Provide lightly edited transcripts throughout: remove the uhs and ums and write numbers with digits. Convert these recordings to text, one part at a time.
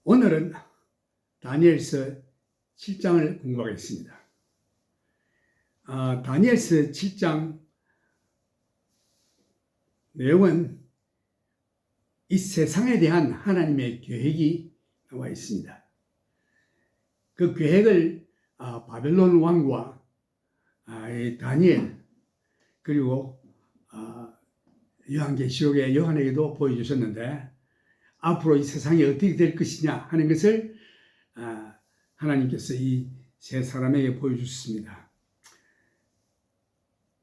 오늘은 다니엘서 7장을 공부하겠습니다. 다니엘서 7장 내용은 이 세상에 대한 하나님의 계획이 나와 있습니다. 그 계획을 바벨론 왕과 다니엘 그리고 요한계시록의 요한에게도 보여주셨는데, 앞으로 이 세상이 어떻게 될 것이냐 하는 것을 하나님께서 이 세 사람에게 보여주셨습니다.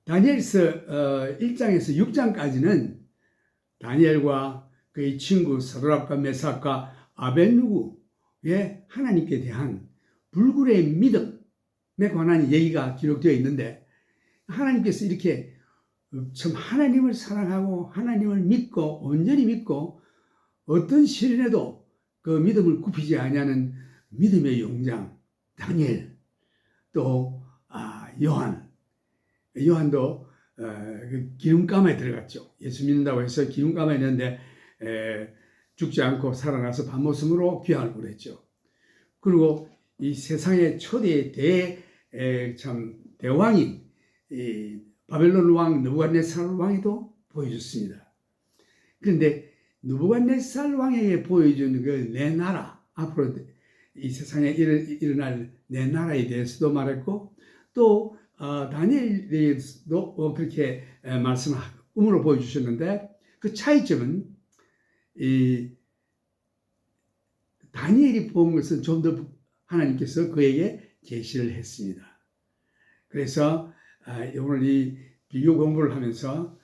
다니엘서 1장에서 6장까지는 다니엘과 그의 친구 사드락과 메삭과 아벳느고의 하나님께 대한 불굴의 믿음에 관한 얘기가 기록되어 있는데, 하나님께서 이렇게 참 하나님을 사랑하고 하나님을 믿고 온전히 믿고 어떤 시련에도 그 믿음을 굽히지 아니하는 믿음의 용장 다니엘, 또 요한도 기름감에 들어갔죠. 예수 믿는다고 해서 기름감에 있는데 죽지 않고 살아나서 밤모습으로 귀환을 보냈죠. 그리고 이 세상의 초대 대왕인 바벨론 왕 느부갓네살 왕에도 보여줬습니다. 그런데 느부갓네살 왕에게 보여준 그 내 나라, 앞으로 이 세상에 일어날 내 나라에 대해서도 말했고, 또 다니엘에게도 그렇게 말씀으로 보여주셨는데, 그 차이점은 이 다니엘이 본 것은 좀 더 하나님께서 그에게 계시를 했습니다. 그래서 오늘 이 비교 공부를 하면서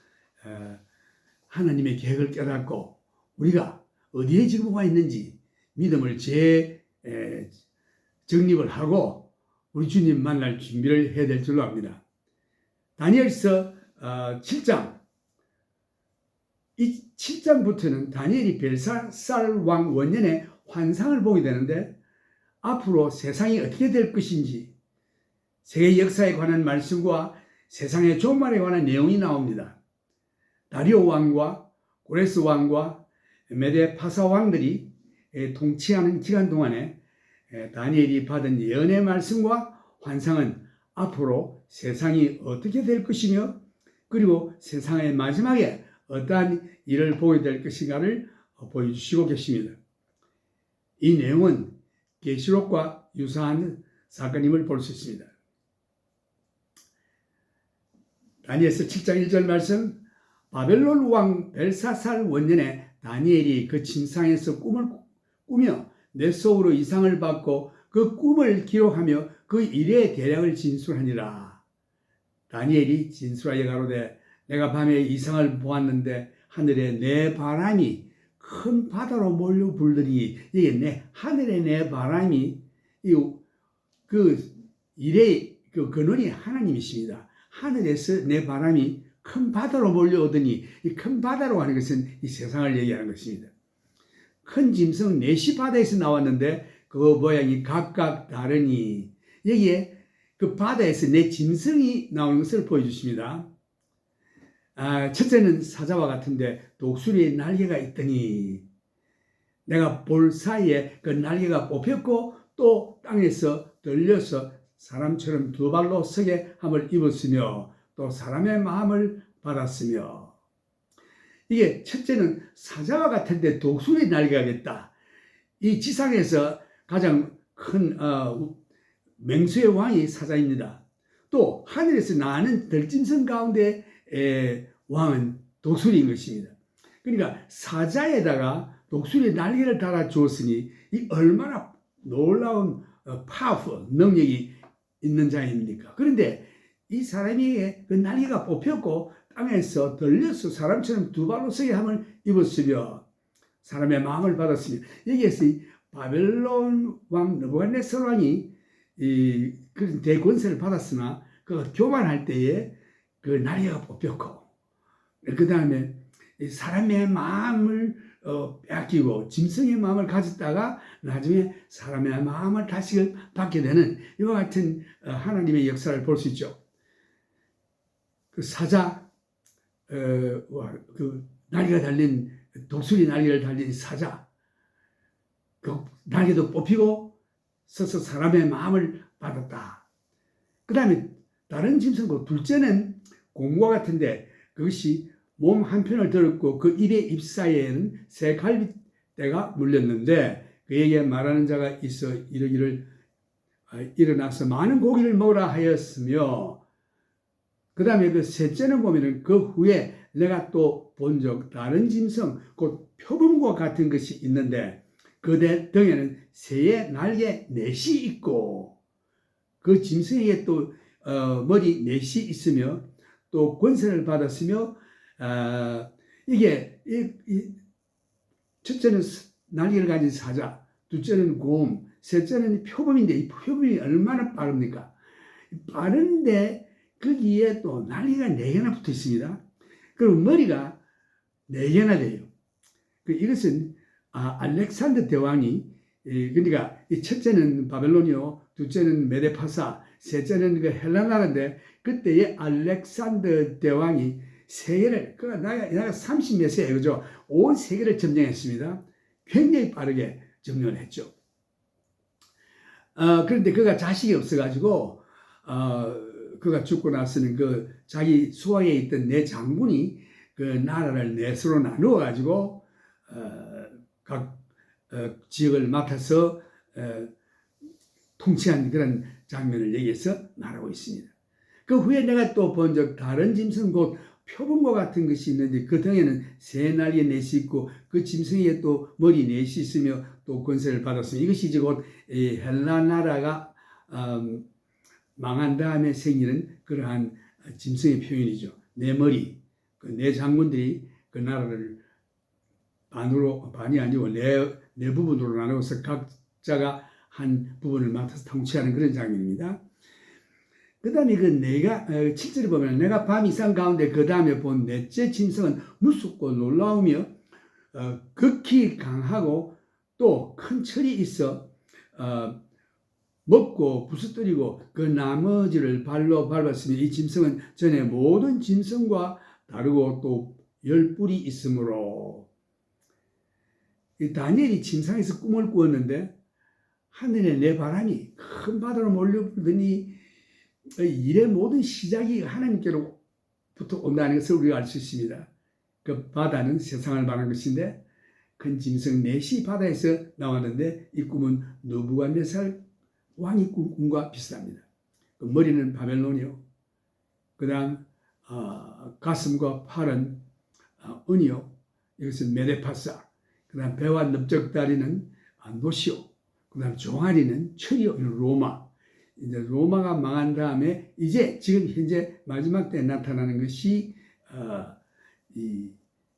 하나님의 계획을 깨닫고 우리가 어디에 지금 와 있는지 믿음을 정립을 하고 우리 주님 만날 준비를 해야 될 줄로 압니다. 다니엘서 7장, 이 7장부터는 다니엘이 벨사살 왕 원년의 환상을 보게 되는데, 앞으로 세상이 어떻게 될 것인지 세계 역사에 관한 말씀과 세상의 종말에 관한 내용이 나옵니다. 다리오 왕과 고레스 왕과 메데 파사 왕들이 통치하는 기간 동안에 다니엘이 받은 예언의 말씀과 환상은 앞으로 세상이 어떻게 될 것이며, 그리고 세상의 마지막에 어떠한 일을 보게 될 것인가를 보여주시고 계십니다. 이 내용은 계시록과 유사한 사건임을 볼 수 있습니다. 다니엘서 7장 1절 말씀, 바벨론 왕 벨사살 원년에 다니엘이 그 침상에서 꿈을 꾸며 내 속으로 이상을 받고 그 꿈을 기록하며 그 일의 대략을 진술하니라. 다니엘이 진술하여 가로되, 내가 밤에 이상을 보았는데 하늘에 내 바람이 큰 바다로 몰려 불더니, 이게 하늘에 내 바람이, 그 일의 그 근원이 하나님이십니다. 하늘에서 내 바람이 큰 바다로 몰려오더니, 이 큰 바다로 하는 것은 이 세상을 얘기하는 것입니다. 큰 짐승 넷이 바다에서 나왔는데 그 모양이 각각 다르니, 여기에 그 바다에서 내 짐승이 나오는 것을 보여주십니다. 첫째는 사자와 같은데 독수리의 날개가 있더니, 내가 볼 사이에 그 날개가 뽑혔고 또 땅에서 들려서 사람처럼 두 발로 서게 함을 입었으며 또 사람의 마음을 받았으며. 이게 첫째는 사자와 같은데 독수리 날개가 있다. 이 지상에서 가장 큰 맹수의 왕이 사자입니다. 또 하늘에서 나는 들짐승 가운데 왕은 독수리인 것입니다. 그러니까 사자에다가 독수리 날개를 달아 주었으니 이 얼마나 놀라운 파워풀 능력이 있는 자입니까? 그런데 이 사람에게 그 날개가 뽑혔고 땅에서 들려서 사람처럼 두 발로 서게 함을 입었으며 사람의 마음을 받았으며, 여기에서 이 바벨론 왕 느부갓네살 왕이 그런 대권세를 받았으나 그가 교만할 때에 그 날개가 뽑혔고, 그 다음에 사람의 마음을 빼앗기고 짐승의 마음을 가졌다가 나중에 사람의 마음을 다시 받게 되는 이와 같은 하나님의 역사를 볼 수 있죠. 그 사자, 그 날개가 달린 독수리 날개를 달린 사자, 그 날개도 뽑히고 서서 사람의 마음을 받았다. 그 다음에 다른 짐승고 둘째는 곰과 같은데 그것이 몸 한편을 들었고 그 입의 잎사이에는 새 갈빗대가 물렸는데 그에게 말하는 자가 있어 이르기를 일어나서 많은 고기를 먹으라 하였으며 그 다음에 그 셋째는 보면은 그 후에 내가 또 본 적 다른 짐승 곧 표범과 같은 것이 있는데 그 등에는 새의 날개 넷이 있고 그 짐승에게 또 머리 넷이 있으며 또 권세를 받았으며 이게 첫째는 날개를 가진 사자, 둘째는 곰, 셋째는 표범인데 이 표범이 얼마나 빠릅니까? 빠른데 거기에 또 날개가 4개나 붙어 있습니다. 그리고 머리가 4개나 돼요. 이것은 알렉산더 대왕이 그러니까 이 첫째는 바벨론이요, 둘째는 메데파사, 셋째는 그 헬라나라인데 그때의 알렉산더 대왕이 세계를 나이가 30몇 세예요, 그죠? 온 세계를 점령했습니다. 굉장히 빠르게 점령을 했죠. 그런데 그가 자식이 없어가지고 그가 죽고 나서는 그 자기 수하에 있던 네 장군이 그 나라를 넷으로 나누어 가지고 각 지역을 맡아서 통치한 그런 장면을 여기에서 말하고 있습니다. 그 후에 내가 또 본 적 다른 짐승 곧 표범과 같은 것이 있는데 그 등에는 새 날개 넷이 있고 그 짐승에게 또 머리 넷이 있으며 또 권세를 받았습니다. 이것이 이제 곧 헬라 나라가 망한 다음에 생기는 그러한 짐승의 표현이죠. 네 머리, 그 네 장군들이 그 나라를 반이 아니고 네 부분으로 나누어서 각자가 한 부분을 맡아서 통치하는 그런 장면입니다. 그 다음에 그 7절에 보면 내가 밤 이상 가운데 그 다음에 본 넷째 짐승은 무섭고 놀라우며 극히 강하고 또 큰 철이 있어 먹고 부스뜨리고 그 나머지를 발로 밟았으며 이 짐승은 전에 모든 짐승과 다르고 또 10뿔이 있으므로 이 다니엘이 침상에서 꿈을 꾸었는데 하늘에 내 바람이 큰 바다로 몰려들더니 일의 모든 시작이 하나님께로부터 온다는 것을 우리가 알 수 있습니다. 그 바다는 세상을 말하는 것인데 큰 짐승 넷이 바다에서 나왔는데 이 꿈은 느부갓네살 왕이 꾼 꿈과 비슷합니다. 그 머리는 바벨론이요, 그 다음 가슴과 팔은 은이요, 이것은 메데파사, 그 다음 배와 넓적다리는 노시오, 그 다음 종아리는 철이요, 로마. 이제 로마가 망한 다음에 이제 지금 현재 마지막 때에 나타나는 것이 이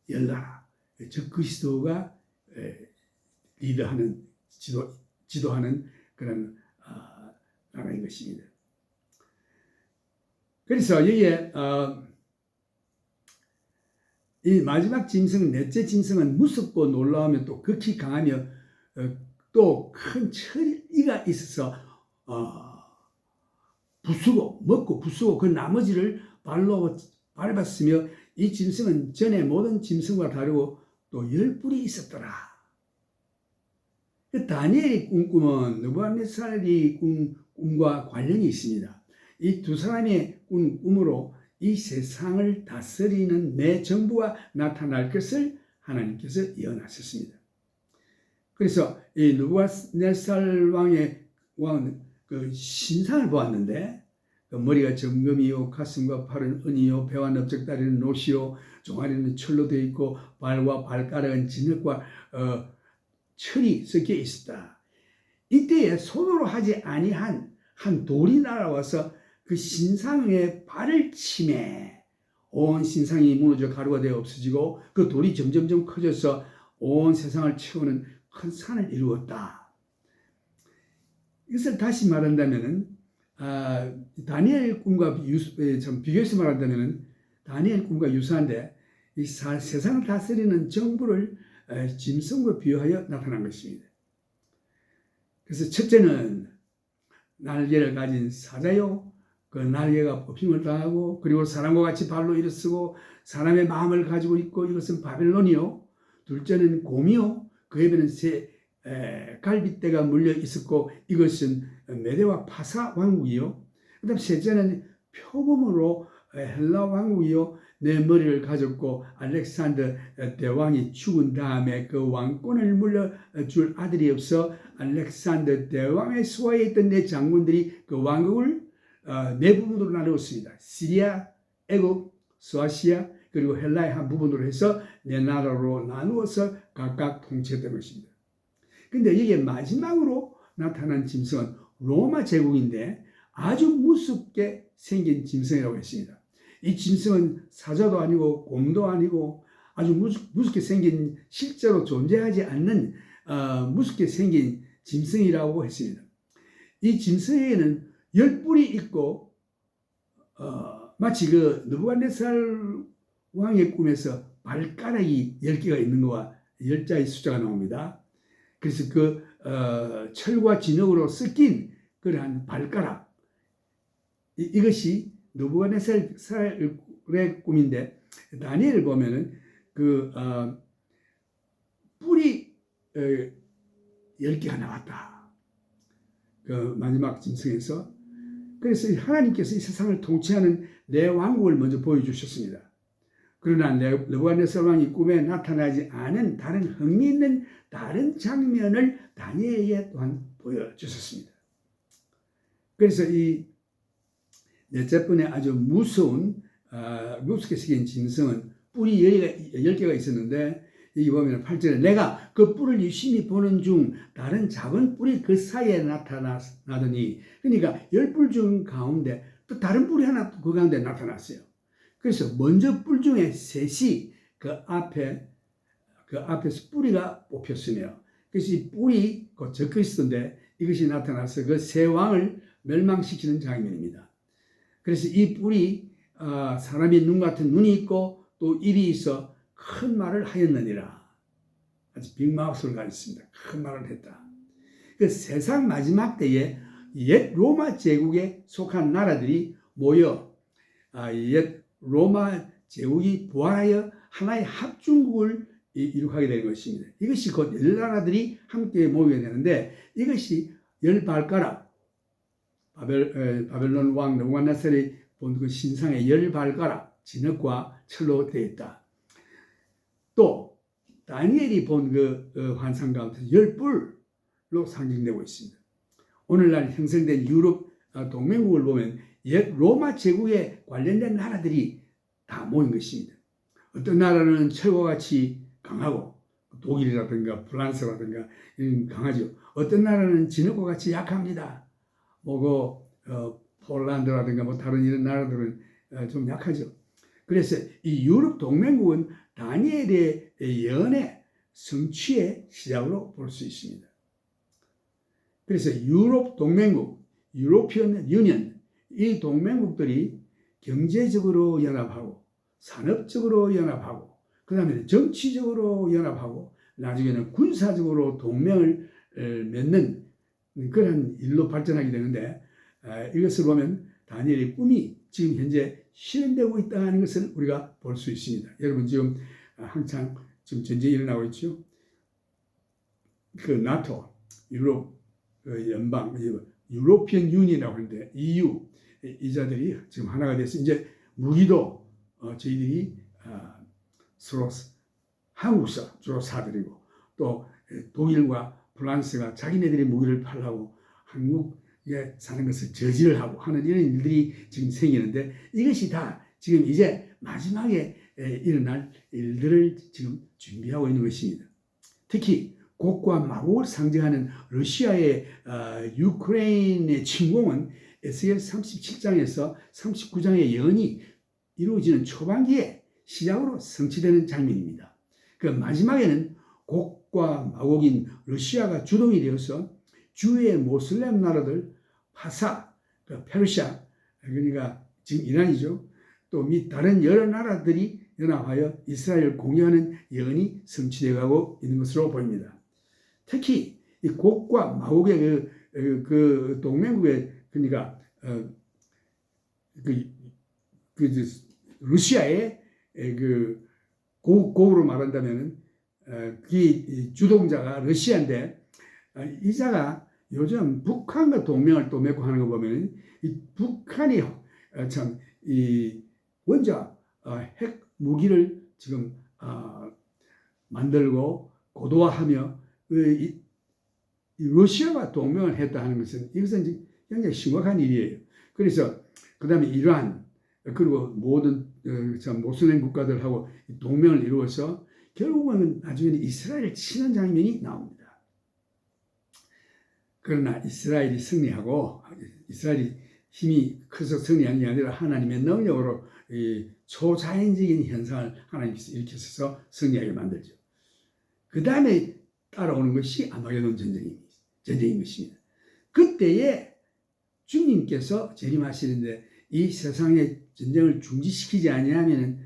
열나라, 즉 그리스도가 리더하는 지도하는 그런 나라인 것입니다. 그래서 여기에 이 마지막 짐승, 넷째 짐승은 무섭고 놀라우며 또 극히 강하며 또 큰 철이가 있어서 먹고 부수고 그 나머지를 발로 밟았으며 이 짐승은 전에 모든 짐승과 다르고 또 10뿔이 있었더라. 다니엘이 꾼 꿈은 느부갓네살이 꾼 꿈과 관련이 있습니다. 이 두 사람의 꾼 꿈으로 이 세상을 다스리는 내 정부가 나타날 것을 하나님께서 예언하셨습니다. 그래서 이 느부갓네살 왕은 그 신상을 보았는데 그 머리가 정금이요, 가슴과 팔은 은이요, 배와 넓적다리는 노시요, 종아리는 철로 되어 있고 발과 발가락은 진흙과 철이 섞여 있었다. 이때에 손으로 하지 아니한 한 돌이 날아와서 그 신상의 발을 치매 온 신상이 무너져 가루가 되어 없어지고 그 돌이 점점점 커져서 온 세상을 채우는 큰 산을 이루었다. 이것을 다시 말한다면은 다니엘 꿈과 비교해서 말한다면은 다니엘 꿈과 유사한데 이 세상을 다스리는 정부를 짐승과 비유하여 나타난 것입니다. 그래서 첫째는 날개를 가진 사자요, 그 날개가 뽑힘을 당하고 그리고 사람과 같이 발로 일어서고 사람의 마음을 가지고 있고 이것은 바벨론이요. 둘째는 곰이요, 그에 배는 갈빗대가 물려 있었고 이것은 메데와 파사 왕국이요. 그 다음 셋째는 표범으로 헬라 왕국이요. 내 머리를 가졌고 알렉산더 대왕이 죽은 다음에 그 왕권을 물려줄 아들이 없어 알렉산더 대왕의 수하에 있던 내 장군들이 그 왕국을 네 부분으로 나누었습니다. 시리아, 애굽, 소아시아 그리고 헬라의 한 부분으로 해서 네 나라로 나누어서 각각 통치했던 것입니다. 근데 이게 마지막으로 나타난 짐승은 로마 제국인데 아주 무섭게 생긴 짐승이라고 했습니다. 이 짐승은 사자도 아니고 곰도 아니고 아주 무섭게 생긴 실제로 존재하지 않는 무섭게 생긴 짐승이라고 했습니다. 이 짐승에는 10뿔이 있고 마치 그 느부갓네살 왕의 꿈에서 발가락이 10개가 있는 거와 10자의 숫자가 나옵니다. 그래서 그 철과 진흙으로 섞인 그러한 발가락 이것이 느부갓네살의 꿈인데 다니엘을 보면은 그 뿔이 10개가 나왔다. 그 마지막 짐승에서. 그래서 하나님께서 이 세상을 통치하는 내 왕국을 먼저 보여주셨습니다. 그러나 느부갓네살 왕이 꿈에 나타나지 않은 다른 흥미있는 다른 장면을 다니엘에게 또한 보여주셨습니다. 그래서 이 넷째 번에 아주 무서운 무섭게 생긴 짐승은 뿔이 10개가 있었는데 여기 보면 8절에 내가 그 뿔을 유심히 보는 중 다른 작은 뿔이 그 사이에 나타나더니 그러니까 10뿔 중 가운데 또 다른 뿔이 하나 그 가운데 나타났어요. 그래서 먼저 뿔 중에 셋이 그 앞에서 뿌리가 뽑혔으며 그래서 이 뿔이 곧 적혀 있었는데 이것이 나타나서 그 세 왕을 멸망시키는 장면입니다. 그래서 이 뿔이 사람의 눈 같은 눈이 있고 또 입이 있어 큰 말을 하였느니라. 아주 빅마우스를 가졌습니다. 큰 말을 했다. 그 세상 마지막 때에 옛 로마 제국에 속한 나라들이 모여 옛 로마 제국이 부활하여 하나의 합중국을 이룩하게 되는 것입니다. 이것이 곧 10나라들이 함께 모이게 되는데 이것이 10발가락 바벨론 왕 느부갓네살이 본 그 신상의 10발가락 진흙과 철로 되어 있다. 또 다니엘이 본 그 환상 가운데 10뿔로 상징되고 있습니다. 오늘날 형성된 유럽 동맹국을 보면 옛 로마 제국에 관련된 나라들이 다 모인 것입니다. 어떤 나라는 철과 같이 강하고 독일이라든가 프랑스라든가 강하죠. 어떤 나라는 진흙과 같이 약합니다. 폴란드라든가 다른 이런 나라들은 좀 약하죠. 그래서 이 유럽 동맹국은 다니엘의 예언의 성취의 시작으로 볼 수 있습니다. 그래서 유럽 동맹국, 유로피언 유니언, 이 동맹국들이 경제적으로 연합하고 산업적으로 연합하고 그 다음에 정치적으로 연합하고 나중에는 군사적으로 동맹을 맺는 그런 일로 발전하게 되는데 이것을 보면 다니엘의 꿈이 지금 현재 실현되고 있다는 것을 우리가 볼 수 있습니다. 여러분 지금 한창 지금 전쟁이 일어나고 있죠. 그 나토, 유럽 연방, 유로피언 유니언이라고 하는데 EU 이자들이 지금 하나가 돼서 이제 무기도 저희들이 서로 한국사 주로 사들이고 또 독일과 프랑스가 자기네들의 무기를 팔라고 한국에 사는 것을 저지를 하고 하는 이런 일들이 지금 생기는데 이것이 다 지금 이제 마지막에 일어날 일들을 지금 준비하고 있는 것입니다. 특히 곡과 마곡을 상징하는 러시아의 유크레인의 침공은 에스겔 37장에서 39장의 예언이 이루어지는 초반기에 시작으로 성취되는 장면입니다. 그 마지막에는 곡과 마곡인 러시아가 주동이 되어서 주위의 모슬렘 나라들 파사, 페르시아, 그러니까 지금 이란이죠. 또 및 다른 여러 나라들이 연합하여 이스라엘을 공격하는 예언이 성취되어 있는 것으로 보입니다. 특히 이 곡과 마곡의 그 동맹국의 그러니까 러시아의 곡으로 말한다면 그 주동자가 러시아인데 이자가 요즘 북한과 동맹을 또 맺고 하는 거 보면 이 북한이 이 원자 핵 무기를 지금 만들고 고도화하며 이 러시아와 동맹을 했다 하는 것은 이것은 굉장히 심각한 일이에요. 그래서 그 다음에 이란 그리고 모든 모슬렘 국가들하고 동맹을 이루어서 결국은 나중에는 이스라엘을 치는 장면이 나옵니다. 그러나 이스라엘이 승리하고 이스라엘이 힘이 커서 승리하는 게 아니라 하나님의 능력으로 초자연적인 현상을 하나님께서 일으켜서 승리하게 만들죠. 그 다음에 따라오는 것이 아마게돈 전쟁인 것입니다. 그때에 주님께서 재림하시는데 이 세상의 전쟁을 중지시키지 아니하면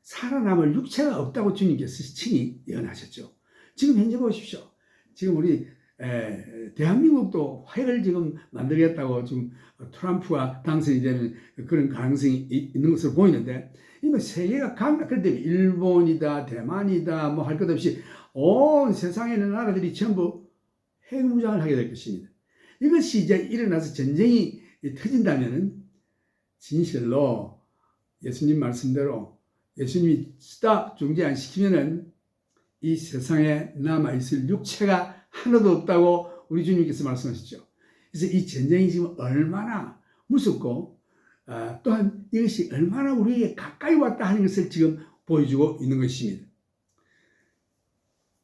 살아남을 육체가 없다고 주님께서 친히 예언하셨죠. 지금 현재 보십시오. 지금 우리 대한민국도 핵을 지금 만들겠다고 지금 트럼프가 당선이 되면 그런 가능성이 있는 것으로 보이는데, 세계가 그런데 일본이다, 대만이다, 뭐 할 것 없이 온 세상에 있는 나라들이 전부 핵무장을 하게 될 것입니다. 이것이 이제 일어나서 전쟁이 터진다면 진실로 예수님 말씀대로 예수님이 스탑 중지 안 시키면은 이 세상에 남아있을 육체가 하나도 없다고 우리 주님께서 말씀하셨죠. 그래서 이 전쟁이 지금 얼마나 무섭고 또한 이것이 얼마나 우리에게 가까이 왔다 하는 것을 지금 보여주고 있는 것입니다.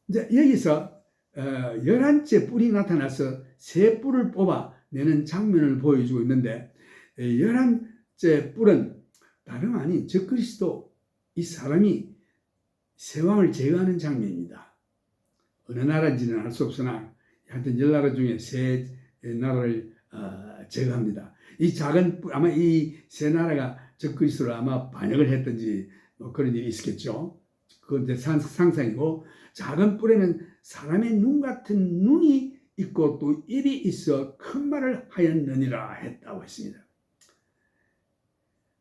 이제 여기서 11째 뿔이 나타나서 새 뿔을 뽑아내는 장면을 보여주고 있는데, 11째 뿔은 다름 아닌 적그리스도 이 사람이 세왕을 제거하는 장면입니다. 어느 나라인지는 알 수 없으나 하여튼 10나라 중에 세 나라를 제거합니다. 이 작은 뿔, 아마 이 세 나라가 적그리스도를 아마 반역을 했든지 뭐 그런 일이 있었겠죠. 그건 이제 상상이고, 작은 뿔에는 사람의 눈 같은 눈이 있고 또 입이 있어 큰 말을 하였느니라 했다고 했습니다.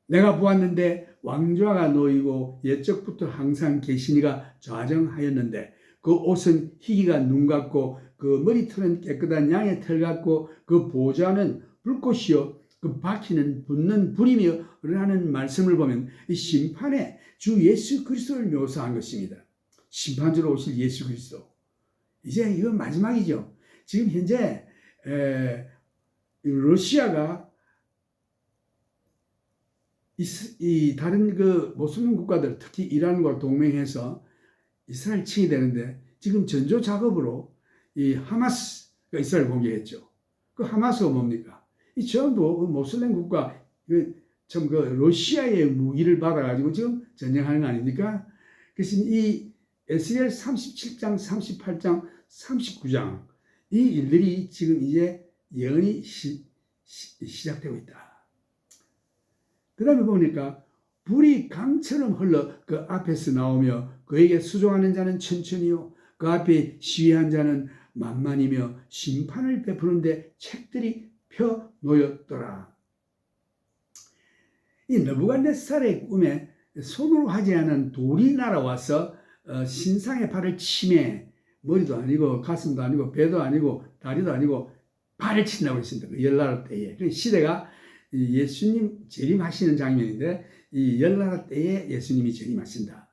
내가 보았는데 왕좌가 놓이고 옛적부터 항상 계시니가 좌정하였는데 그 옷은 희기가 눈 같고 그 머리털은 깨끗한 양의 털 같고 그 보좌는 불꽃이요 그 바퀴는 붙는 불이며 라는 말씀을 보면 이 심판의 주 예수 그리스도를 묘사한 것입니다. 심판주로 오실 예수 그리스도. 이제 이건 마지막이죠. 지금 현재 러시아가 이 다른 그 모슬림 국가들, 특히 이란과 동맹해서 이스라엘 치게 되는데, 지금 전조 작업으로 이 하마스가 이스라엘 공격했죠. 그 하마스가 뭡니까? 이 전부 모슬림 국가, 참 러시아의 무기를 받아가지고 지금 전쟁하는 거 아닙니까? 그래서 이 에스겔 37장, 38장, 39장 이 일들이 지금 이제 예언이 시작되고 있다. 그 다음에 보니까 불이 강처럼 흘러 그 앞에서 나오며 그에게 수종하는 자는 천천히요 그 앞에 시위한 자는 만만이며 심판을 베푸는데 책들이 펴 놓였더라. 이 느부갓네살의 꿈에 손으로 하지 않은 돌이 날아와서 신상의 발을 치매, 머리도 아니고 가슴도 아니고 배도 아니고 다리도 아니고 발을 친다고 했습니다. 그 열나라 때에. 그 시대가 예수님 재림하시는 장면인데 이 열나라 때에 예수님이 재림하신다.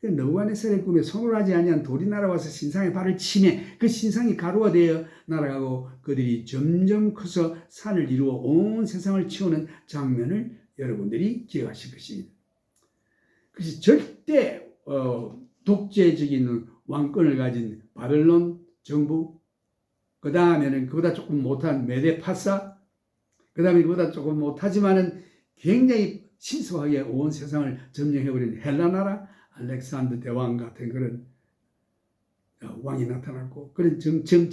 그 느부갓네살의 꿈에 손으로 하지 아니한 돌이 날아와서 신상의 발을 치매 그 신상이 가루가 되어 날아가고 그들이 점점 커서 산을 이루어 온 세상을 치우는 장면을 여러분들이 기억하실 것입니다. 그래서 절대 독재적인 왕권을 가진 바벨론 정부, 그 다음에는 그보다 조금 못한 메데파사, 그 다음에 그보다 조금 못하지만은 굉장히 신속하게 온 세상을 점령해버린 헬라나라, 알렉산더 대왕 같은 그런 왕이 나타났고, 그런 정치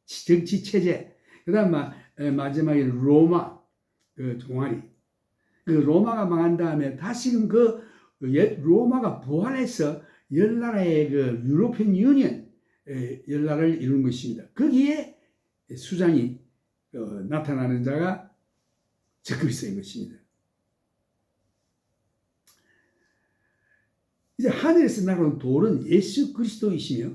체제, 그 다음 마지막에 로마 그 종아리, 그 로마가 망한 다음에 다시금 옛 로마가 부활해서 열나라의 그 유로피언 유니언 열나라를 이룬 것입니다. 거기에 수장이 나타나는 자가 적그리스도인 것입니다. 이제 하늘에서 날아온 돌은 예수 그리스도이시며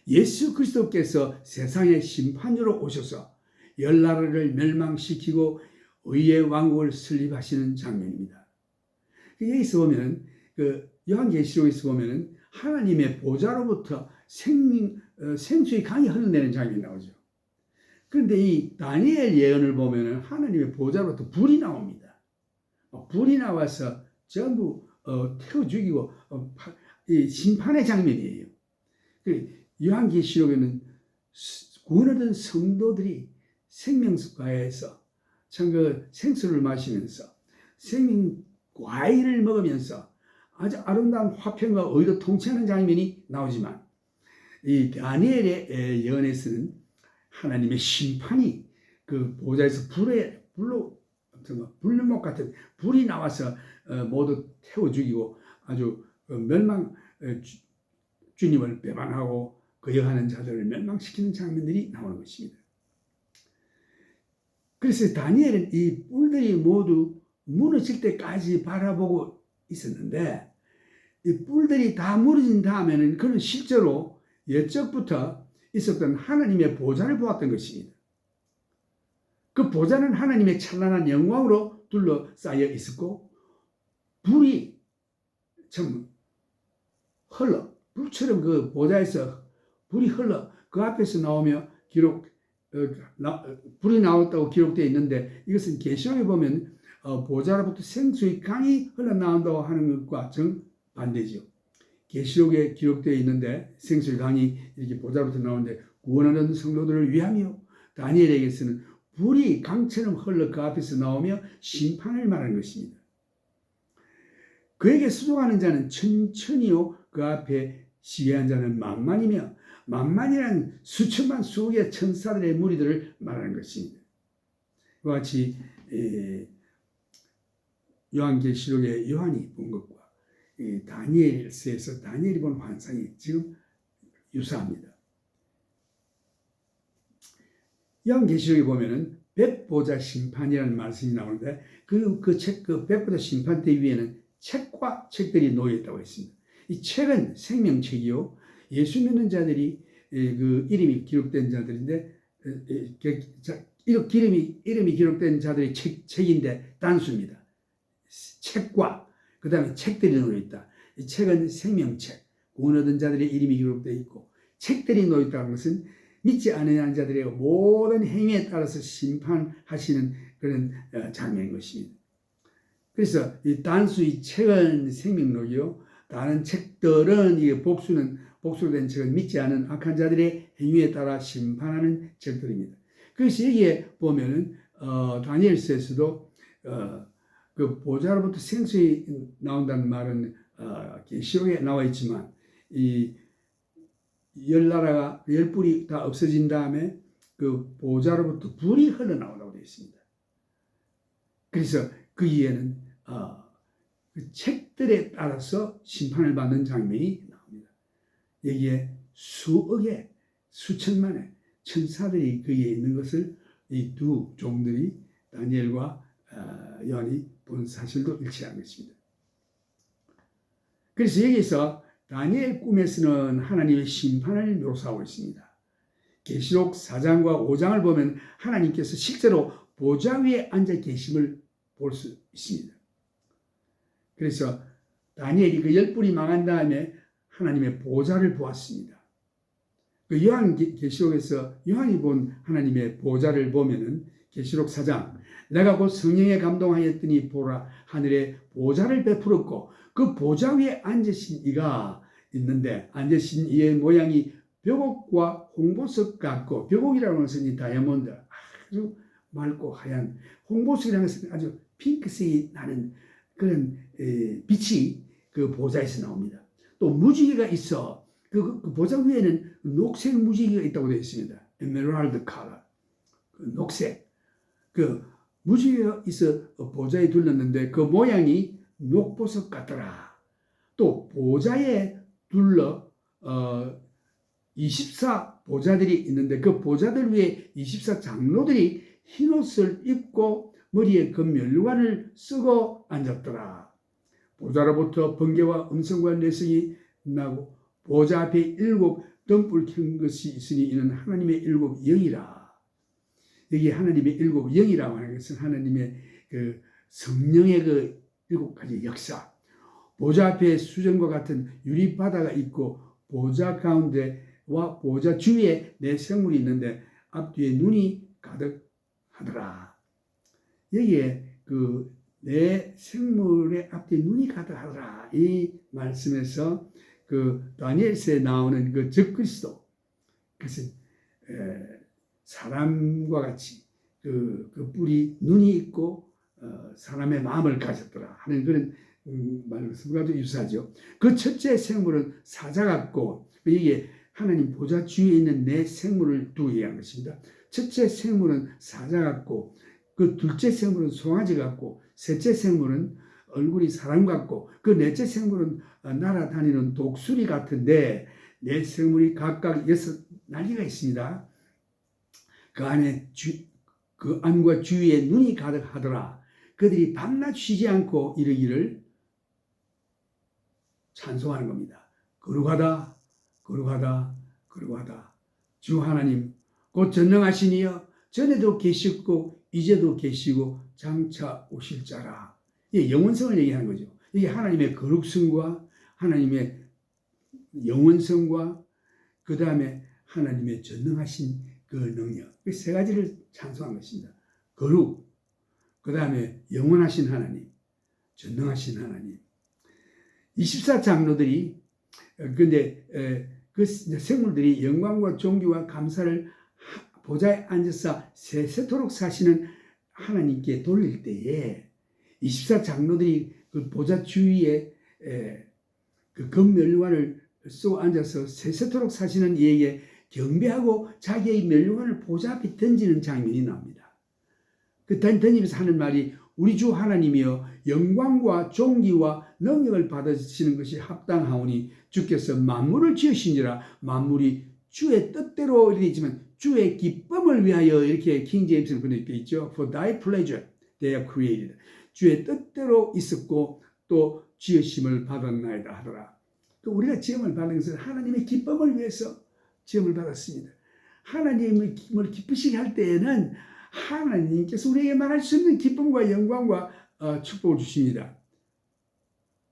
예수 그리스도께서 세상의 심판으로 오셔서 열나라를 멸망시키고 의의 왕국을 설립하시는 장면입니다. 여기서 보면 그 요한계시록에서 보면 하나님의 보좌로부터 생수의 강이 흘러내리는 장면이 나오죠. 그런데 이 다니엘 예언을 보면 하나님의 보좌로부터 불이 나옵니다. 불이 나와서 전부 태워 죽이고 심판의 장면이에요. 요한계시록에는 구원 얻은 성도들이 생명과에서 참 그 생수를 마시면서 생명 과일을 먹으면서 아주 아름다운 화평과 의로 통치하는 장면이 나오지만 이 다니엘의 예언에서는 하나님의 심판이 그 보좌에서 불목 같은 불이 나와서 모두 태워 죽이고 아주 주님을 배반하고 거역하는 자들을 멸망시키는 장면들이 나오는 것입니다. 그래서 다니엘은 이 뿔들이 모두 무너질 때까지 바라보고 있었는데 이 뿔들이 다 무너진 다음에는 그는 실제로 옛적부터 있었던 하나님의 보좌를 보았던 것입니다. 그 보좌는 하나님의 찬란한 영광으로 둘러싸여 있었고 불이 참 흘러 불처럼 그 보좌에서 불이 흘러 그 앞에서 나오며 불이 나왔다고 기록되어 있는데 이것은 계시록에 보면 보좌로부터 생수의 강이 흘러나온다고 하는 것과 정반대죠. 계시록에 기록되어 있는데 생수의 강이 이렇게 보좌로부터 나오는데 구원하는 성도들을 위하며 다니엘에게서는 불이 강처럼 흘러 그 앞에서 나오며 심판을 말하는 것입니다. 그에게 수종하는 자는 천천히요 그 앞에 시기한 자는 만만이며 만만이란 수천만 수억의 천사들의 무리들을 말하는 것입니다. 그와 같이 요한계시록의 요한이 본 것과 다니엘서에서 다니엘이 본 환상이 지금 유사합니다. 요한계시록에 보면은 백보자 심판이라는 말씀이 나오는데 그 백보자 심판대 위에는 책과 책들이 놓여 있다고 했습니다. 이 책은 생명책이요. 예수 믿는 자들이 그 이름이 기록된 자들인데 이름이 기록된 자들의 책인데 단수입니다. 책과 그 다음에 책들이 놓여 있다. 이 책은 생명책, 구원 얻은 자들의 이름이 기록되어 있고 책들이 놓여 있다는 것은 믿지 않는 자들의 모든 행위에 따라서 심판하시는 그런 장면인 것입니다. 그래서 이 단수의 책은 생명록이요. 다른 책들은 이 복수로 된 책은 믿지 않은 악한 자들의 행위에 따라 심판하는 책들입니다. 그래서 여기에 보면은 다니엘서에서도 그 보좌로부터 생수가 나온다는 말은 계시록에 나와 있지만 이 열불이 다 없어진 다음에 그 보좌로부터 불이 흘러나오라고 되어 있습니다. 그래서 그 이에는 그 책들에 따라서 심판을 받는 장면이 나옵니다. 여기에 수억의 수천만의 천사들이 거기에 있는 것을 이 두 종들이 다니엘과 요한이 본 사실도 일치한 것입니다. 그래서 여기서 다니엘 꿈에서는 하나님의 심판을 묘사하고 있습니다. 계시록 4장과 5장을 보면 하나님께서 실제로 보좌 위에 앉아 계심을 볼 수 있습니다. 그래서 다니엘이 그 열불이 망한 다음에 하나님의 보좌를 보았습니다. 그 요한계시록에서 요한이 본 하나님의 보좌를 보면은 계시록 4장 내가 곧 성령에 감동하였더니 보라 하늘에 보좌를 베풀었고 그 보좌 위에 앉으신 이가 있는데 앉으신 이의 모양이 벽옥과 홍보석 같고 벽옥이라는 것은 이 다이아몬드 아주 맑고 하얀 홍보석이라는 것은 아주 핑크색이 나는 그런 빛이 그 보좌에서 나옵니다. 또 무지개가 있어 그 보좌 위에는 녹색 무지개가 있다고 되어 있습니다. 에메랄드 컬러 그 녹색 그 무지개가 있어 보좌에 둘렀는데 그 모양이 녹보석 같더라. 또 보좌에 둘러 24 보좌들이 있는데 그 보좌들 위에 24 장로들이 흰옷을 입고 머리에 금면류관을 쓰고 앉았더라. 보좌로부터 번개와 음성과 내성이 나고 보좌 앞에 7 등불 켠 것이 있으니 이는 하나님의 일곱 영이라. 여기 하나님의 일곱 영이라고 하는 것은 하나님의 그 성령의 그 일곱 가지 역사. 보좌 앞에 수정과 같은 유리바다가 있고 보좌 가운데와 보좌 주위에 내 생물이 있는데 앞뒤에 눈이 가득하더라. 여기에 그 내 생물의 앞뒤에 눈이 가득하더라. 이 말씀에서 그 다니엘서에 나오는 그 적그리스도, 그것은 사람과 같이 그 뿔이 눈이 있고 사람의 마음을 가졌더라 하는 그런 말씀과도 유사하죠. 그 첫째 생물은 사자 같고, 이게 하나님 보좌 주위에 있는 내 생물을 두고 얘기한 것입니다. 첫째 생물은 사자 같고, 그 둘째 생물은 송아지 같고, 셋째 생물은 얼굴이 사람 같고, 그 넷째 생물은 날아다니는 독수리 같은데, 네 생물이 각각 6날개가 있습니다. 그 안과 주위에 눈이 가득하더라. 그들이 밤낮 쉬지 않고 이르기를 찬송하는 겁니다. 거룩하다, 거룩하다, 거룩하다. 주 하나님 곧 전능하시니여 전에도 계셨고 이제도 계시고 장차 오실 자라. 이게 영원성을 얘기하는 거죠. 이게 하나님의 거룩성과 하나님의 영원성과 그 다음에 하나님의 전능하신 그 능력, 그 세 가지를 찬송한 것입니다. 거룩, 그 다음에 영원하신 하나님, 전능하신 하나님. 24장로들이 근데 그 생물들이 영광과 존귀와 감사를 보좌에 앉아서 세세토록 사시는 하나님께 돌릴 때에 24장로들이 그 보좌 주위에 그 금면류관을 쏘고 앉아서 세세토록 사시는 이에게 경배하고 자기의 면류관을 보좌 앞에 던지는 장면이 나옵니다. 그 던지면서 하는 말이 우리 주 하나님이여 영광과 존귀와 능력을 받으시는 것이 합당하오니 주께서 만물을 지으신지라. 만물이 주의 뜻대로 이렇게 있지만 주의 기쁨을 위하여, 이렇게 킹 제임스는 번역되어 있죠. For thy pleasure they are created. 주의 뜻대로 있었고 또 지으심을 받았나이다 하더라. 우리가 지음을 받는 것은 하나님의 기쁨을 위해서 지음을 받았습니다. 하나님을 기쁘시게 할 때에는 하나님께서 우리에게 말할 수 없는 기쁨과 영광과 축복을 주십니다.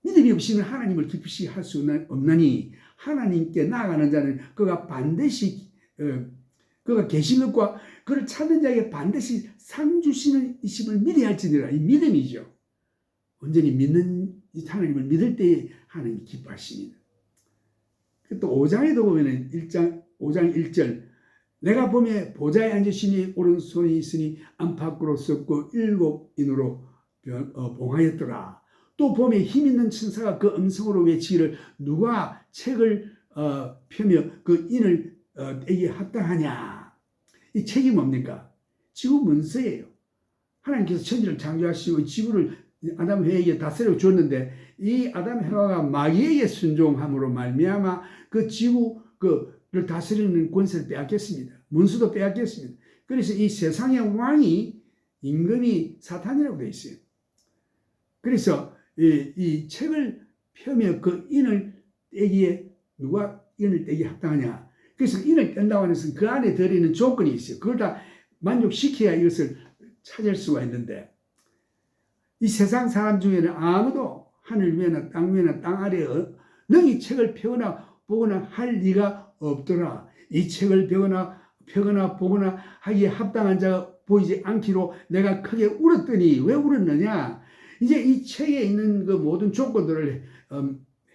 믿음이 없이는 하나님을 기쁘시게 할 수 없나니 하나님께 나아가는 자는 그가 반드시 그가 계신 것과 그를 찾는 자에게 반드시 상 주시는 이심을 믿어야 할지니라. 이 믿음이죠. 온전히 믿는 하나님을 믿을 때에 하나님이 기뻐하십니다. 또 5장에도 보면은 5장 1절 내가 보매 보좌에 앉으시니 오른손이 있으니 안팎으로 섰고 7인으로 봉하였더라. 또 보매 힘 있는 천사가 그 음성으로 외치기를 누가 책을 펴며 그 인을 떼기에 합당하냐. 이 책이 뭡니까? 지구 문서예요. 하나님께서 천지를 창조하시고 지구를 아담 해에게 다스려 주었는데 이 아담 해와가 마귀에게 순종함으로 말미암아 그 지구를 다스리는 권세를 빼앗겼습니다. 문수도 빼앗겼습니다. 그래서 이 세상의 왕이 임금이 사탄이라고 되어 있어요. 그래서 이 책을 펴며 그 인을 떼기에 누가 인을 떼기에 합당하냐. 그래서 인을 뗀다고 하는 것은 그 안에 들어있는 조건이 있어요. 그걸 다 만족시켜야 이것을 찾을 수가 있는데 이 세상 사람 중에는 아무도 하늘 위에나 땅 위에나 땅 아래에 능히 책을 펴거나 보거나 할 리가 없더라. 이 책을 펴거나 보거나 하기에 합당한 자가 보이지 않기로 내가 크게 울었더니 왜 울었느냐? 이제 이 책에 있는 그 모든 조건들을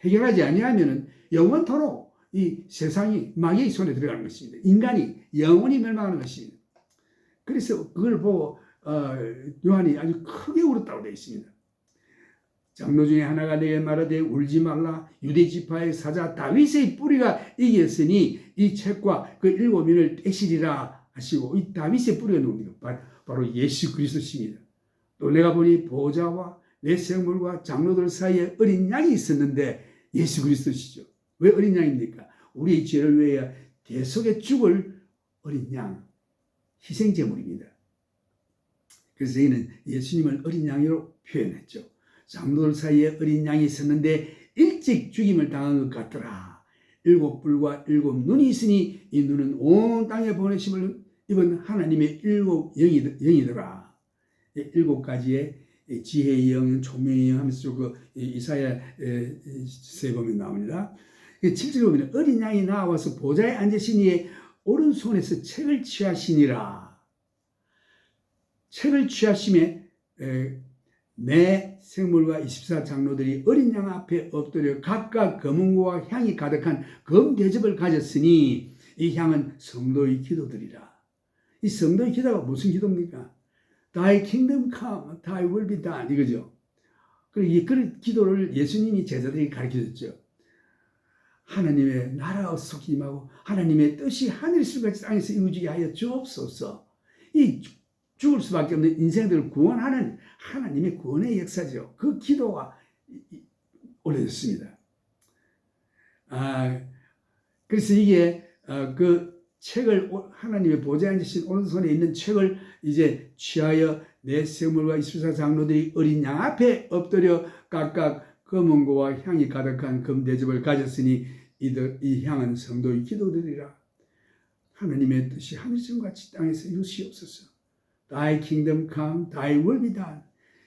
해결하지 아니하면은 영원토록 이 세상이 마귀의 손에 들어가는 것입니다. 인간이 영원히 멸망하는 것입니다. 그래서 그걸 보고 요한이 아주 크게 울었다고 되어 있습니다. 장로 중에 하나가 내게 말하되 울지 말라. 유대 지파의 사자 다윗의 뿌리가 이겼으니 이 책과 그 7인을 떼시리라 하시고, 이 다윗의 뿌리가 누굽니까? 바로 예수 그리스도십니다. 또 내가 보니 보좌와 내 생물과 장로들 사이에 어린 양이 있었는데 예수 그리스도시죠. 왜 어린 양입니까? 우리의 죄를 위하여 대속에 죽을 어린 양, 희생제물입니다. 그래서 저희는 예수님을 어린 양으로 표현했죠. 장로들 사이에 어린 양이 있었는데 일찍 죽임을 당한 것 같더라. 일곱 뿔과 일곱 눈이 있으니 이 눈은 온 땅에 보내심을 입은 하나님의 일곱 영이더라. 일곱 가지의 지혜의 영, 총명의 영 하면서 그 이사야서에 보면 나옵니다. 7절에 보면 어린 양이 나와서 보좌에 앉으시니 오른손에서 책을 취하시니라. 책을 취하심에 내 생물과 24장로들이 어린 양 앞에 엎드려 각각 검은고와 향이 가득한 검 대접을 가졌으니 이 향은 성도의 기도들이라. 이 성도의 기도가 무슨 기도입니까? Thy kingdom come, thy will be done 이거죠. 그리고 그 기도를 예수님이 제자들에게 가르쳐줬죠. 하나님의 나라가 속히 임하고 하나님의 뜻이 하늘에서 같이 땅에서 이루어지게 하여 주옵소서. 이 죽을 수밖에 없는 인생들을 구원하는 하나님의 구원의 역사죠. 그 기도가 올려졌습니다. 그래서 이게 그 책을 하나님의 보좌에 앉으신 오른손에 있는 책을 이제 취하여 내 생물과 24장로들이 어린 양 앞에 엎드려 각각 검은고와 향이 가득한 금대접을 가졌으니 이 향은 성도의 기도들이라. 하나님의 뜻이 하늘에서 같이 땅에서 이루시옵소서. Thy kingdom come, thy will be done.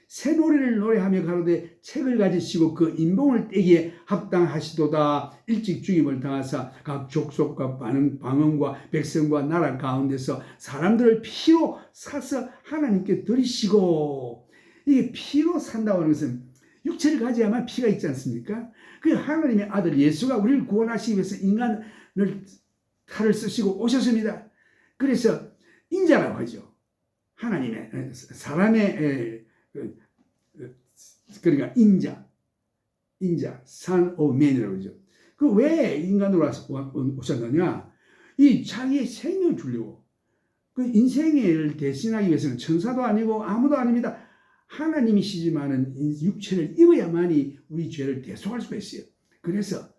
새 노래를 노래하며 가로되 책을 가지시고 그 인봉을 떼기에 합당하시도다. 일찍 죽임을 당하사 각 족속과 방언과 백성과 나라 가운데서 사람들을 피로 사서 하나님께 드리시고. 이게 피로 산다고 하는 것은 육체를 가져야만 피가 있지 않습니까? 그 하나님의 아들 예수가 우리를 구원하시기 위해서 인간을 칼을 쓰시고 오셨습니다. 그래서 인자라고 하죠. 하나님의 사람의 그러니까 인자 son of man이라고 하죠. 그 왜 인간으로 오셨느냐? 이 자기의 생명을 주려고. 그 인생을 대신하기 위해서는 천사도 아니고 아무도 아닙니다. 하나님이시지만은 육체를 입어야만이 우리 죄를 대속할 수가 있어요. 그래서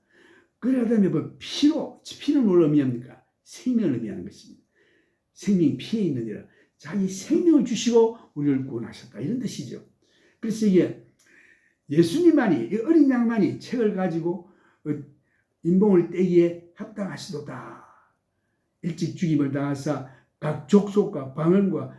그러려면 뭐 피는 뭘 의미합니까? 생명을 의미하는 것입니다. 생명이 피에 있느니라. 자기 생명을 주시고 우리를 구원하셨다 이런 뜻이죠. 그래서 이게 예수님만이 어린 양만이 책을 가지고 인봉을 떼기에 합당하시도다. 일찍 죽임을 당하사 각 족속과 방언과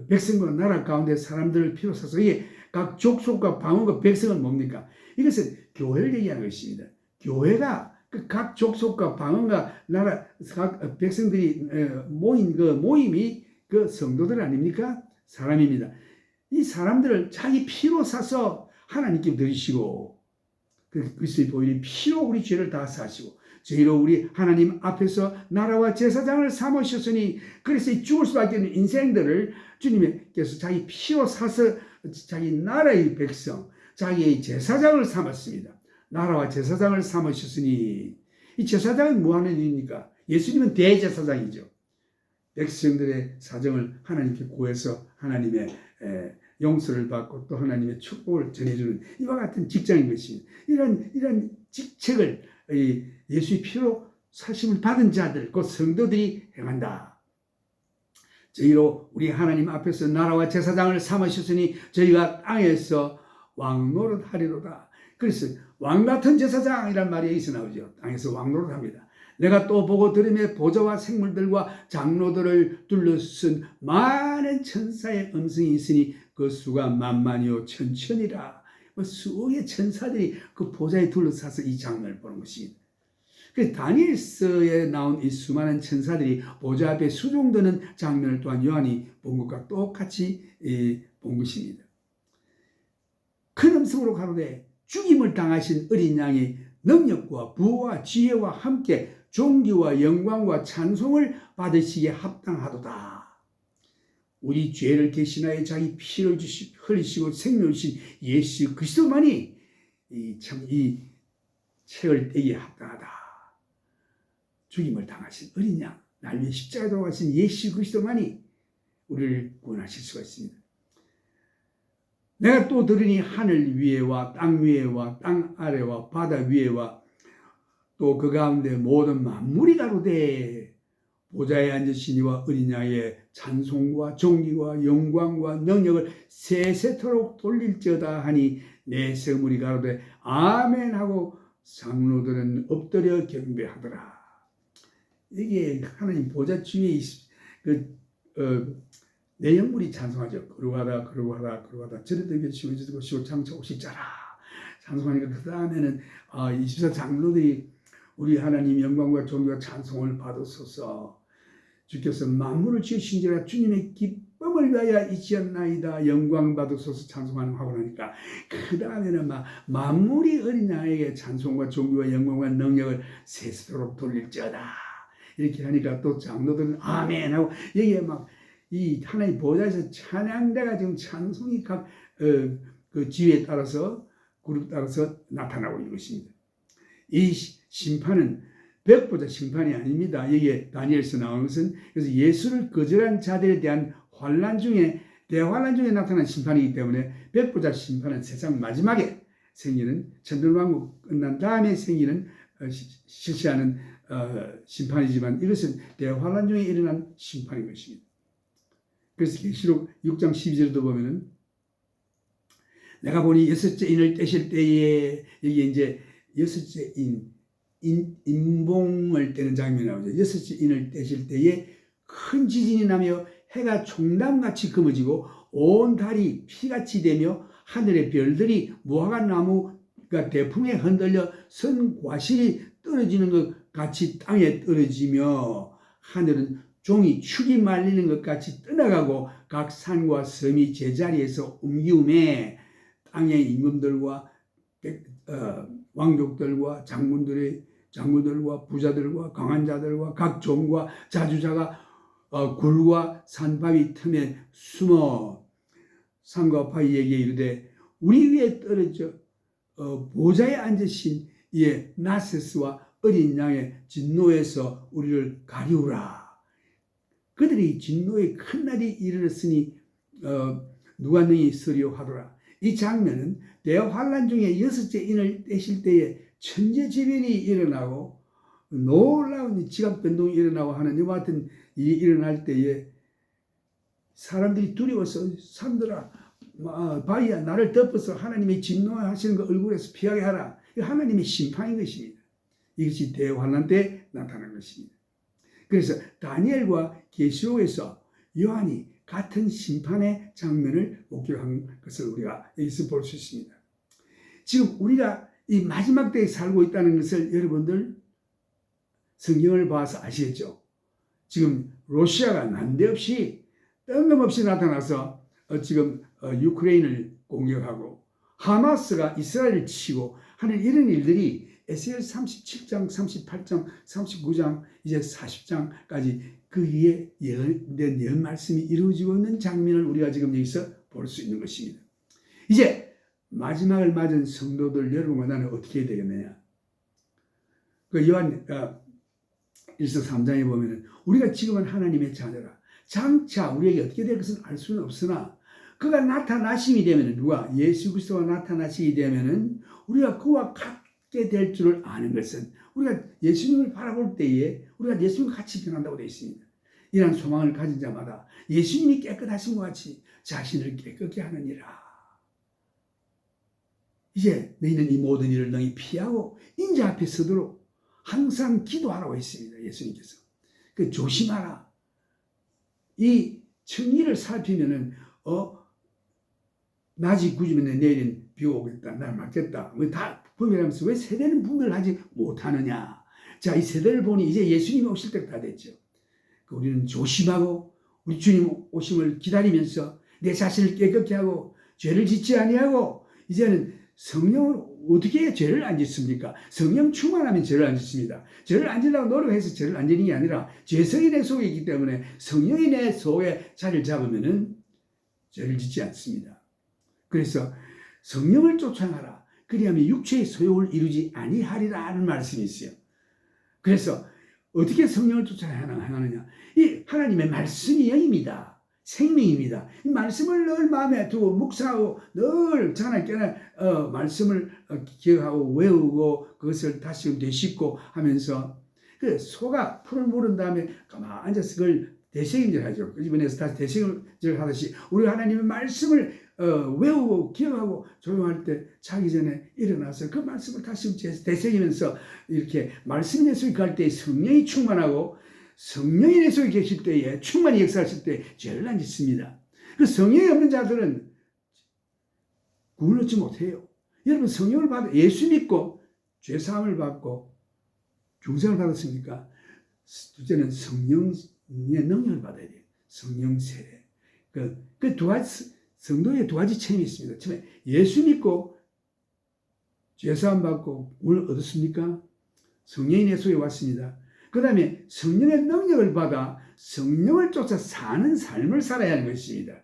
백성과 나라 가운데 사람들을 피로 사서 이게 각 족속과 방언과 백성은 뭡니까? 이것은 교회를 얘기하는 것입니다. 교회가 각 족속과 방언과 나라 각 백성들이 모인 그 모임이 그 성도들 아닙니까? 사람입니다. 이 사람들을 자기 피로 사서 하나님께 드리시고 그리스도의 보혈이 피로 우리 죄를 다 사시고 저희로 우리 하나님 앞에서 나라와 제사장을 삼으셨으니 그래서 이 죽을 수밖에 없는 인생들을 주님께서 자기 피로 사서 자기 나라의 백성, 자기의 제사장을 삼았습니다. 나라와 제사장을 삼으셨으니 이 제사장은 뭐 하는 일입니까? 예수님은 대제사장이죠. 백성들의 사정을 하나님께 구해서 하나님의 용서를 받고 또 하나님의 축복을 전해주는 이와 같은 직장인 것입니다. 이런 직책을 예수의 피로 사심을 받은 자들, 곧 성도들이 행한다. 저희로 우리 하나님 앞에서 나라와 제사장을 삼으셨으니 저희가 땅에서 왕노릇 하리로다. 그래서 왕 같은 제사장이란 말이 여기서 나오죠. 땅에서 왕노릇 합니다. 내가 또 보고 들으며 보좌와 생물들과 장로들을 둘러쓴 많은 천사의 음성이 있으니 그 수가 만만이요 천천이라. 수억의 천사들이 그 보좌에 둘러싸서 이 장면을 보는 것입니다. 그래서 다니엘서에 나온 이 수많은 천사들이 보좌 앞에 수종드는 장면을 또한 요한이 본 것과 똑같이 본 것입니다. 큰 음성으로 가로되 죽임을 당하신 어린 양이 능력과 부와 지혜와 함께 존귀와 영광과 찬송을 받으시기에 합당하도다. 우리 죄를 대신하여 자기 피를 흘리시고 생명을 주신 예수 그리스도만이 이 책을 떼기에 합당하다. 죽임을 당하신 어린 양, 날 위해 십자가에 돌아가신 예수 그리스도만이 우리를 구원하실 수가 있습니다. 내가 또 들으니 하늘 위에와 땅 위에와 땅 아래와 바다 위에와 또 그 가운데 모든 만물이 가로되 보좌에 앉으시니와 어린 양의 찬송과 존귀와 영광과 능력을 세세토록 돌릴지어다 하니 내 생물이 가로되 아멘 하고 장로들은 엎드려 경배하더라. 이게 하나님 보좌 주위에 내 영물이 찬송하죠. 거룩하다 저리도 계시고 저리도 계시고 장차 오실자라 찬송하니까 그 다음에는 24장로들이 우리 하나님 영광과 존귀와 찬송을 받으소서. 주께서 만물을 지으신지라 주님의 기쁨을 위하여 있지않나이다. 영광 받으소서 찬송하는 하고 나니까 그 다음에는 만물이 어린 양에게 찬송과 존귀와 영광과 능력을 세세도록 돌릴지어다. 이렇게 하니까 또 장로들은 아멘 하고 여기에 이 하나님 보좌에서 찬양대가 지금 찬송이 각 그 지위에 따라서 그룹 따라서 나타나고 있는 것입니다. 이 심판은 백보자 심판이 아닙니다. 여기에 다니엘서 나오는 것은 그래서 예수를 거절한 자들에 대한 대환란 중에 나타난 심판이기 때문에 백보자 심판은 세상 마지막에 생기는 천년왕국 끝난 다음에 생기는 실시하는 심판이지만 이것은 대환란 중에 일어난 심판인 것입니다. 그래서 계시록 6장 12절도 보면은 내가 보니 여섯째 인을 떼실 때에 여기 이제 여섯째 인봉을 떼는 장면이 나오죠. 여섯째 인을 떼실 때에 큰 지진이 나며 해가 종담같이 검어지고 온 달이 피같이 되며 하늘의 별들이 무화과 나무가 대풍에 흔들려 선 과실이 떨어지는 것 같이 땅에 떨어지며 하늘은 종이 축이 말리는 것 같이 떠나가고 각 산과 섬이 제자리에서 옮기움에 땅의 임금들과 왕족들과 장군들과 부자들과 강한 자들과 각 종과 자주자가 굴과 산바위 틈에 숨어 산과 바위에게 이르되 우리 위에 떨어져 보좌에 앉으신 이에 나세스와 어린 양의 진노에서 우리를 가리우라. 그들이 진노의 큰 날이 이르렀으니 누가 능히 서리오 하더라. 이 장면은 대환란 중에 여섯째 인을 떼실 때에 천재지변이 일어나고 놀라운 지각 변동이 일어나고 하는 이와 같은 일이 일어날 때에 사람들이 두려워서 산들아 바위야 나를 덮어서 하나님의 진노하시는 그 얼굴에서 피하게 하라. 하나님의 심판인 것입니다. 이것이 대환란 때 나타난 것입니다. 그래서 다니엘과 계시록에서 요한이 같은 심판의 장면을 목격한 것을 우리가 여기서 볼 수 있습니다. 지금 우리가 이 마지막 때에 살고 있다는 것을 여러분들 성경을 봐서 아시겠죠? 지금 러시아가 난데없이 뜬금없이 나타나서 지금 유크레인을 공격하고 하마스가 이스라엘을 치고 하는 이런 일들이 에스겔 37장, 38장, 39장, 이제 40장까지 그 위에 예언된 말씀이 이루어지고 있는 장면을 우리가 지금 여기서 볼 수 있는 것입니다. 이제 마지막을 맞은 성도들 여러분과 나는 어떻게 해야 되겠느냐? 그 요한 1서 3장에 보면은 우리가 지금은 하나님의 자녀라. 장차 우리에게 어떻게 될 것은 알 수는 없으나 그가 나타나심이 되면은 누가 예수 그리스도가 나타나시게 되면은 우리가 그와 같게 될 줄을 아는 것은 우리가 예수님을 바라볼 때에 우리가 예수님과 같이 변한다고 되어 있습니다. 이러한 소망을 가진 자마다 예수님이 깨끗하신 것 같이 자신을 깨끗게 하느니라. 이제 너희는 이 모든 일을 너희 피하고 인자 앞에 서도록 항상 기도하라고 했습니다. 예수님께서. 조심하라. 이 청리를 살피면은 낮이 굳으면 내일은 비가 오겠다. 날 맞겠다. 다 분별하면서 왜 세대는 분별하지 못하느냐. 자, 이 세대를 보니 이제 예수님이 오실 때가 다 됐죠. 우리는 조심하고 우리 주님 오심을 기다리면서 내 자신을 깨끗게 하고 죄를 짓지 아니하고 이제는 성령을 어떻게 해야 죄를 안 짓습니까? 성령 충만하면 죄를 안 짓습니다. 죄를 안 지려고 노력해서 죄를 안 지는 게 아니라 죄성이 내 속에 있기 때문에 성령이 내 속에 자리를 잡으면은 죄를 짓지 않습니다. 그래서 성령을 쫓아가라. 그리하면 육체의 소욕을 이루지 아니하리라 하는 말씀이 있어요. 그래서 어떻게 성령을 쫓아가느냐? 이 하나님의 말씀이 영입니다. 생명입니다. 이 말씀을 늘 마음에 두고 묵상하고 늘 자나 깨나 말씀을 기억하고 외우고 그것을 다시 되짚고 하면서 그 소가 풀을 물은 다음에 가만히 앉아서 그걸 되새김질하죠. 끄집어내서 다시 되새김질 하듯이 우리 하나님의 말씀을 외우고 기억하고 조용할 때 자기 전에 일어나서 그 말씀을 다시 되새기면서 이렇게 말씀 내 속에 갈 때 성령이 충만하고 성령이 내 속에 계실 때에 충만히 역사하실 때 죄를 안 짓습니다. 그 성령이 없는 자들은 구원을 얻지 못해요. 여러분 성령을 받아 예수 믿고 죄 사함을 받고 중생을 받았습니까? 둘째는 성령의 능력을 받아야 돼요. 성령 세례. 그 두 가지 성도의 두 가지 체험이 있습니다. 처음에 예수 믿고 죄 사함 받고 구원을 얻었습니까? 성령이 내 속에 왔습니다. 그 다음에 성령의 능력을 받아 성령을 쫓아 사는 삶을 살아야 하는 것입니다.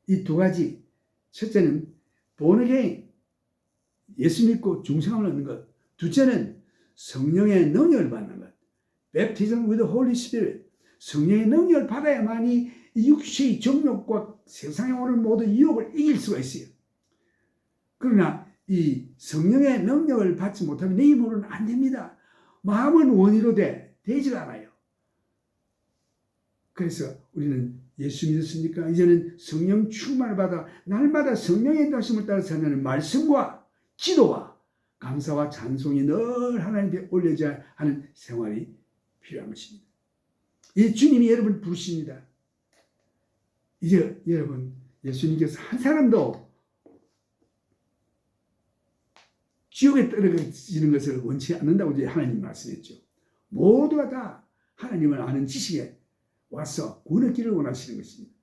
이 두 가지. 첫째는 본어게인 예수 믿고 중생함을 얻는 것. 둘째는 성령의 능력을 받는 것. Baptism with the Holy Spirit. 성령의 능력을 받아야만이 육체의 정욕과 세상에 오는 모든 유혹을 이길 수가 있어요. 그러나 이 성령의 능력을 받지 못하면 내 힘으로는 안 됩니다. 마음은 원의로 되지가 않아요. 그래서 우리는 예수 믿었습니까? 이제는 성령 충만을 받아 날마다 성령의 인도하심을 따라 사는 말씀과 기도와 감사와 찬송이 늘 하나님께 올려져야 하는 생활이 필요한 것입니다. 이 주님이 여러분을 부르십니다. 이제 여러분 예수님께서 한 사람도 지옥에 떨어지는 것을 원치 않는다고 이제 하나님 말씀했죠. 모두가 다 하나님을 아는 지식에 와서 구원의 길을 원하시는 것입니다.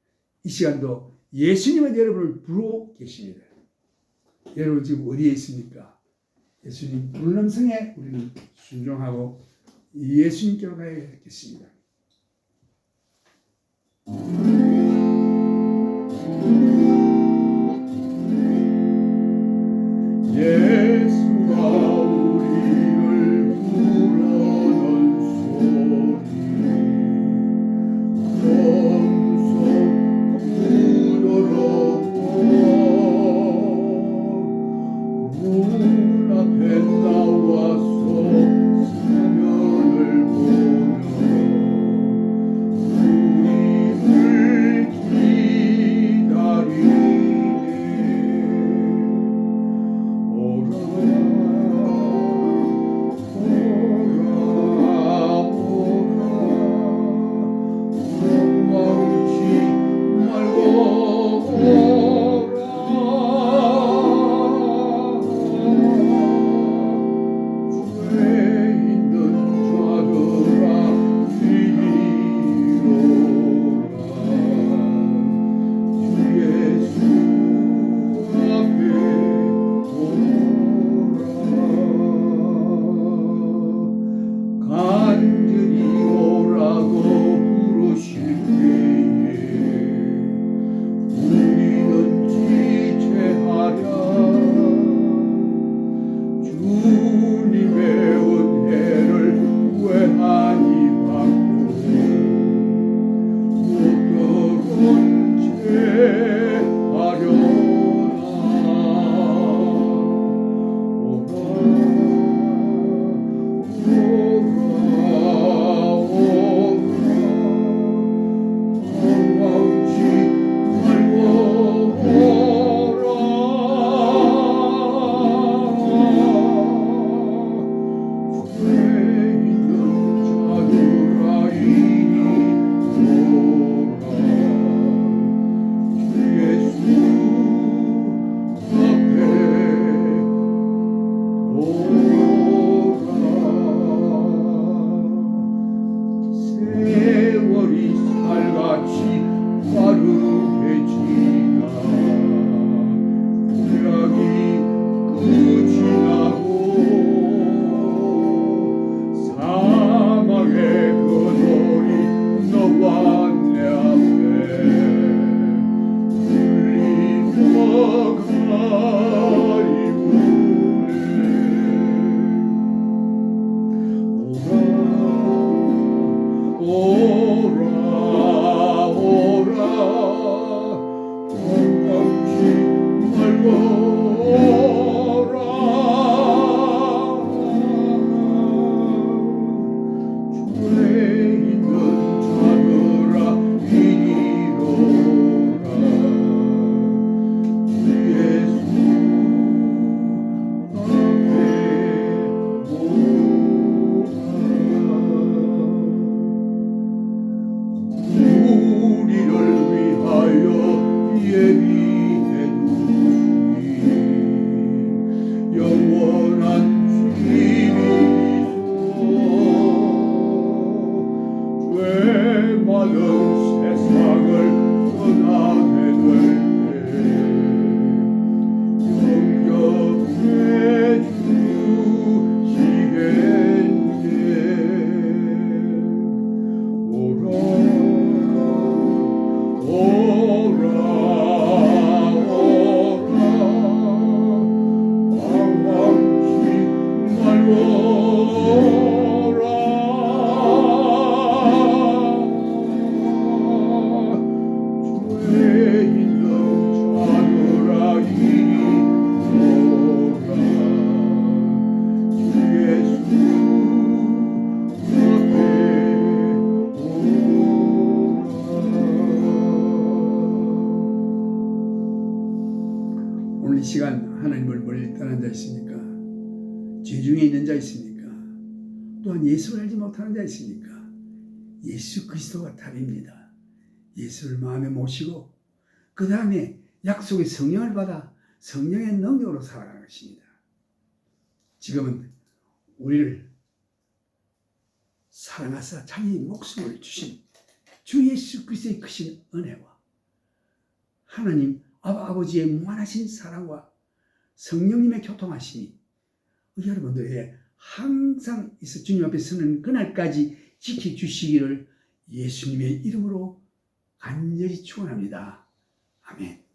이 시간도 예수님은 여러분을 부르고 계십니다. 여러분 지금 어디에 있습니까? 예수님 부르는 음성에 우리는 순종하고 예수님께로 가야겠습니다. 예수가 우리를 부르는 소리 엄성 부드럽고 문 앞에 나와서 사면을 보며 우리를 기다리네. 우리를 위하여 예비해두니 영원한 집이소. 죄 많은 세상을 떠나게 될 때 영접해 주시겠네. 오라 오라 오라 방황치 말고 오라. 죄인들 찾으라 이리 오라. 예수 앞에 오늘 이 시간 하나님을 멀리 떠난 자 있습니까? 죄 중에 있는 자 있습니까? 또한 예수를 알지 못하는 자 있습니까? 예수 그리스도가 답입니다. 예수를 마음에 모시고 그 다음에 약속의 성령을 받아 성령의 능력으로 살아가는 것입니다. 지금은 우리를 사랑하사 자기 목숨을 주신 주 예수 그리스도의 크신 은혜와 하나님 아버지의 무한하신 사랑과 성령님의 교통하심이 여러분들에게 항상 있어 주님 앞에 서는 그날까지 지켜주시기를 예수님의 이름으로 간절히 축원합니다. 아멘.